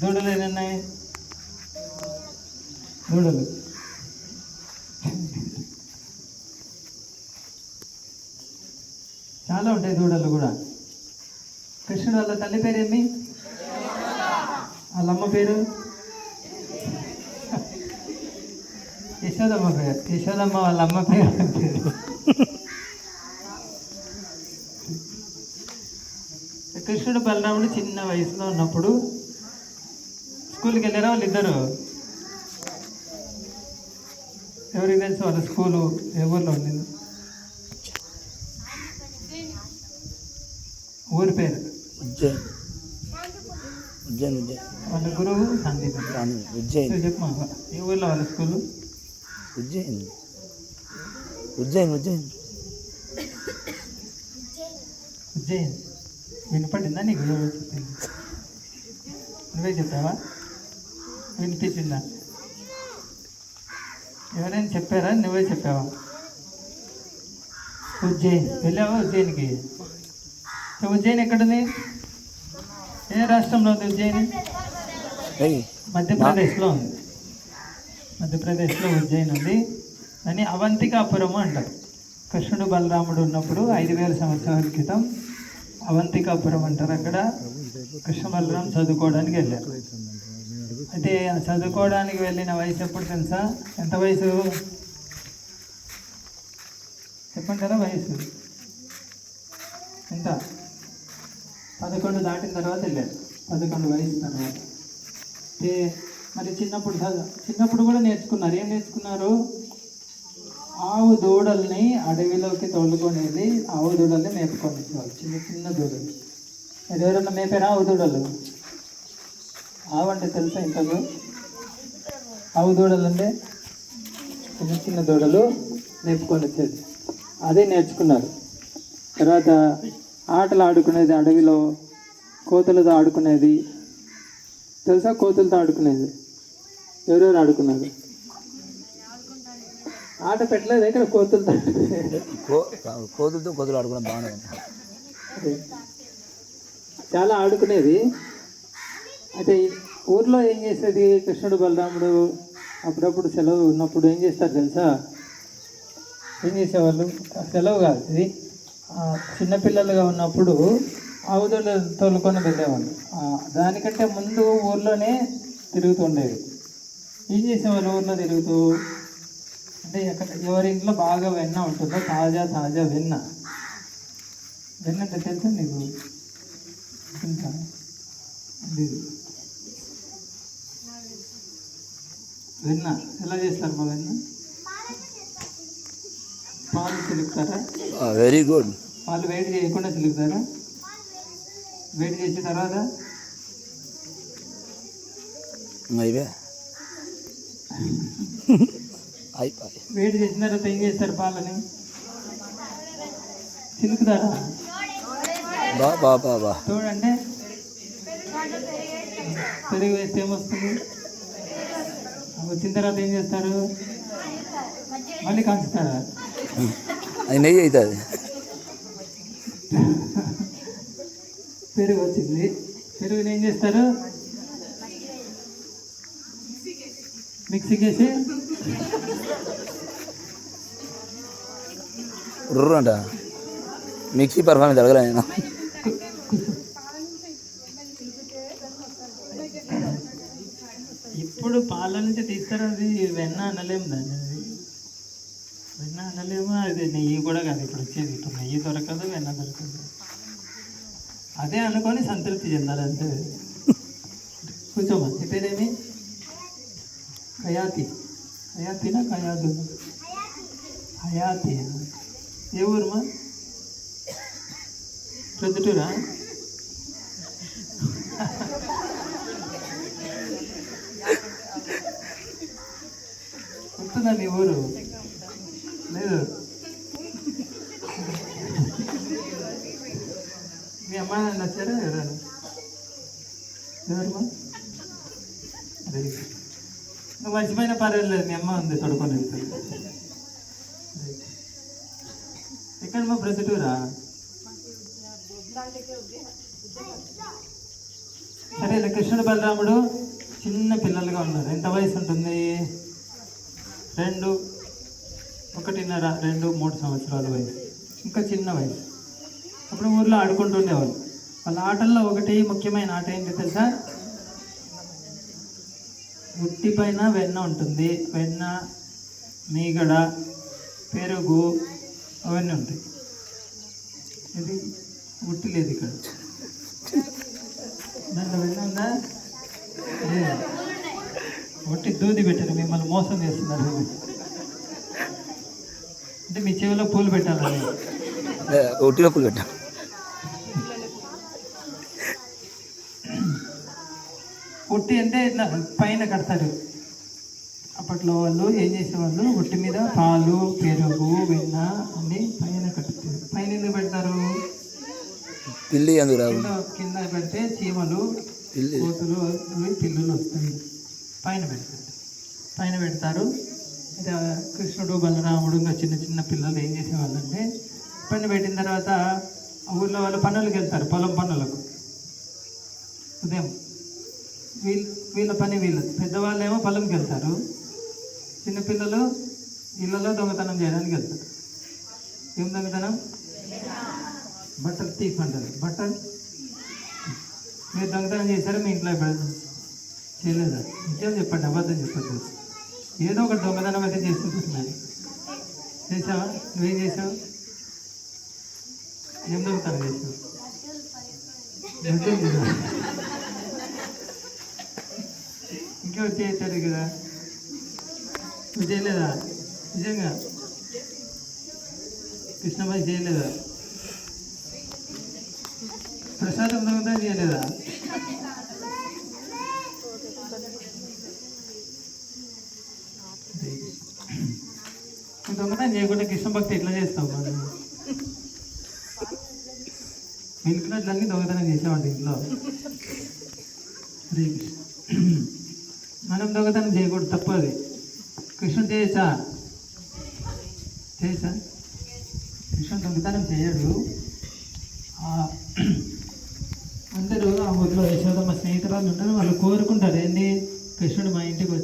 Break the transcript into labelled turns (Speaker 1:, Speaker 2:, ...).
Speaker 1: దూడలు ఎన్ని ఉన్నాయి? దూడలు చాలా ఉంటాయి. దూడలు కూడా. కృష్ణుడు వాళ్ళ తల్లి పేరు ఏమి? వాళ్ళ అమ్మ పేరు యశోదమ్మ పేరు. యశోదమ్మ వాళ్ళ అమ్మ పేరు కృష్ణుడు బలరాముడు చిన్న వయసులో ఉన్నప్పుడు స్కూల్కి వెళ్ళారా వాళ్ళిద్దరు? ఎవరికి తెలుసు వాళ్ళ స్కూలు ఏ ఊర్లో ఉండింది? ఊరి పేరు వాళ్ళ గురువు సందీప్. చెప్పమా, ఏ ఊర్లో వాళ్ళ స్కూలు?
Speaker 2: ఉజ్జయిన్.
Speaker 1: వినపడిందా నీకు? నువ్వే చెప్పావా? వినిపించిందా? ఎవరైనా చెప్పారా? నువ్వే చెప్పావా? ఉజ్జయిన్ వెళ్ళావా? ఉజ్జయిన్కి. ఉజ్జయిన్ ఎక్కడుంది? ఏ రాష్ట్రంలో ఉంది ఉజ్జయిన్? మధ్యప్రదేశ్లో ఉంది. మధ్యప్రదేశ్లో ఉజ్జయిన్ ఉంది. అని అవంతికాపురము అంటారు. కృష్ణుడు బలరాముడు ఉన్నప్పుడు 5000 సంవత్సరాల క్రితం అవంతికాపురం అంటారు. అక్కడ కృష్ణ బలరాం చదువుకోవడానికి వెళ్ళారు. అయితే చదువుకోవడానికి వెళ్ళిన వయసు ఎప్పుడు తెలుసా? ఎంత వయసు చెప్పంటారా? వయసు ఎంత? 11 దాటిన తర్వాత వెళ్ళారు. 11 వయసు తర్వాత. అంటే మరి చిన్నప్పుడు కూడా నేర్చుకున్నారు. ఏం నేర్చుకున్నారు? ఆవు దూడల్ని అడవిలోకి తోలుకొనేది. ఆవు దూడల్ని మేపుకొని చిన్న చిన్న దూడలు. ఎవరైనా మేపారా ఆవు దూడలు? ఆవు అంటే తెలుసా? ఇంతకు ఆవు దూడలు అంటే చిన్న చిన్న దూడలు మేపుకొని వచ్చేది. అదే నేర్చుకున్నారు. తర్వాత ఆటలు ఆడుకునేది అడవిలో. కోతులతో ఆడుకునేది తెలుసా? కోతులతో ఆడుకునేది ఎవరెవరు ఆడుకున్నారు? ఆట పెట్టలేదు ఇక్కడ. కోతులతో
Speaker 2: ఆడుకున్నా బాగుంది.
Speaker 1: చాలా ఆడుకునేది. అయితే ఊర్లో ఏం చేసేది? కృష్ణుడు బలరాముడు అప్పుడప్పుడు సెలవు ఉన్నప్పుడు ఏం చేస్తారు తెలుసా? ఏం చేసేవాళ్ళు? సెలవు కాదు ఇది, చిన్నపిల్లలుగా ఉన్నప్పుడు ఆవుదోళ్ళు తోలుకొని వెళ్ళేవాళ్ళు. దానికంటే ముందు ఊర్లోనే తిరుగుతుండేవి. ఏం చేసేవాళ్ళు ఊర్లో తిరుగుతూ? అంటే ఎవరి ఇంట్లో బాగా వెన్న ఉంటుందో, తాజా వెన్న. వెన్న అంటే తెలుసా నీకు? తెలుసా? వెన్న ఎలా చేస్తారు? మా వెన్న పాలు చిలుకుతారా?
Speaker 2: Very good.
Speaker 1: పాలు వేడి చేయకుండా చిలుకుతారా? వేడి చేసిన తర్వాత వేడి చేసిన తర్వాత ఏం చేస్తారు? పాలని చిలుకుతారా? చూడండి, పెరుగు వేస్తే ఏమొస్తుంది? వచ్చిన తర్వాత ఏం చేస్తారు? మళ్ళీ కాంచుతారా?
Speaker 2: అది నెయ్యి అవుతుంది.
Speaker 1: పెరుగు వచ్చింది. పెరుగుని ఏం చేస్తారు? మిక్సీకి వేసి
Speaker 2: అంట. మిక్సీ పర్ఫార్మెన్స్ అడగలే నేను.
Speaker 1: ఇప్పుడు పాల నుంచి తీస్తారు. అది వెన్న అనలేము దాన్ని. అది వెన్న అనలేము. అది నెయ్యి కూడా కాదు ఇప్పుడు వచ్చేది. ఇప్పుడు నెయ్యి దొరకదు, వెన్న దొరకదు. అదే అనుకొని సంతృప్తి చెందాలి అంతే. కూర్చోమా. నీ పేరేమి? హయాతినా కయాదు? హయాతి. ఏ ఊరుమా? ప్రొద్దుటూరా? గుర్తుందా నీ ఊరు? లేదు. మీ అమ్మ నచ్చారా? ఎవరమ్మా? అదే నువ్వు మర్చిపోయిన పర్వాలేదు. మీ అమ్మ ఉంది తొడుకొని వెళ్తుంది. ఎక్కడ మా ప్రొద్దుటూరా? సరే సరే కృష్ణుడు బలరాముడు చిన్న పిల్లలుగా ఉన్నారు. ఎంత వయసు ఉంటుంది? 2, 1.5, 2, 3 సంవత్సరాల వయసు, ఇంకా చిన్న వయసు. అప్పుడు ఊర్లో ఆడుకుంటుండేవాళ్ళు. వాళ్ళ ఆటల్లో ఒకటి ముఖ్యమైన ఆట ఏంటి తెలుసా? ఉట్టి పైన వెన్న ఉంటుంది. వెన్న, మీగడ, పెరుగు అవన్నీ ఉంటాయి. ఇది ఉట్టి లేదు ఇక్కడ. దాంట్లో వెన్న ఉందా? లేదు. ఉట్టి దూది పెట్టారు. మిమ్మల్ని మోసం చేస్తున్నారు. అంటే మీ చెవిలో పూలు పెట్టాలని.
Speaker 2: ఒట్టిలో పూలు పెట్టా.
Speaker 1: ఉట్టి అంటే ఇట్లా పైన కడతారు. అప్పట్లో వాళ్ళు ఏం చేసేవాళ్ళు, ఉట్టి మీద పాలు, పెరుగు, వెన్న అన్ని పైన కట్టారు. పైన ఎందుకు పెడతారు?
Speaker 2: పిల్లి అందుకు రావు.
Speaker 1: కింద పెడితే చీమలు, కోతులు, పిల్లులు వస్తాయి. పైన పెడతారు. అయితే కృష్ణుడు బలరాముడు ఇంకా చిన్న చిన్న పిల్లలు ఏం చేసేవాళ్ళంటే పైన పెట్టిన తర్వాత ఊళ్ళో వాళ్ళు పనులకు వెళ్తారు, పొలం పనులకు. ఉదయం వీళ్ళ పని వీళ్ళది. పెద్దవాళ్ళు ఏమో పొలంకి వెళ్తారు, చిన్నపిల్లలు ఇళ్ళలో దొంగతనం చేయడానికి వెళ్తారు. ఏం దొంగతనం? బట్టలు తీఫ్ అంటారు. బట్టలు మీరు దొంగతనం చేశారా? మీ ఇంట్లో చేయలేదా? నిజం చెప్పండి, అబద్ధం చెప్పద్దు. ఏదో ఒక దొంగతనం అయితే చేసుకుంటున్నాను. చేసావా? నువ్వేం చేసావు? ఏం దొంగతనం చేసావు? ఇంకెవరు చేస్తారు కదా? నువ్వు చేయలేదా? నిజంగా కృష్ణబాయి చేయలేదా? ప్రసాదం దొంగతనం చేయలేదా? దొంగతనం చేయకుండా కృష్ణ భక్తి ఎట్లా చేస్తావు? మనం మిల్క్ నట్లన్నీ దొంగతనం చేసామండి ఇంట్లో. హరే కృష్ణ. మనం దొంగతనం చేయకూడదు, తప్పు అది. కృష్ణుడు చేయొచ్చా? కృష్ణుడు దొంగతనం చేయడు. అందరూ ఆ ఊర్లో యశోదమ్మ స్నేహితురాలు ఉంటారు. వాళ్ళు కోరుకుంటారు ఏంటి? కృష్ణుడు మా ఇంటికి వచ్చి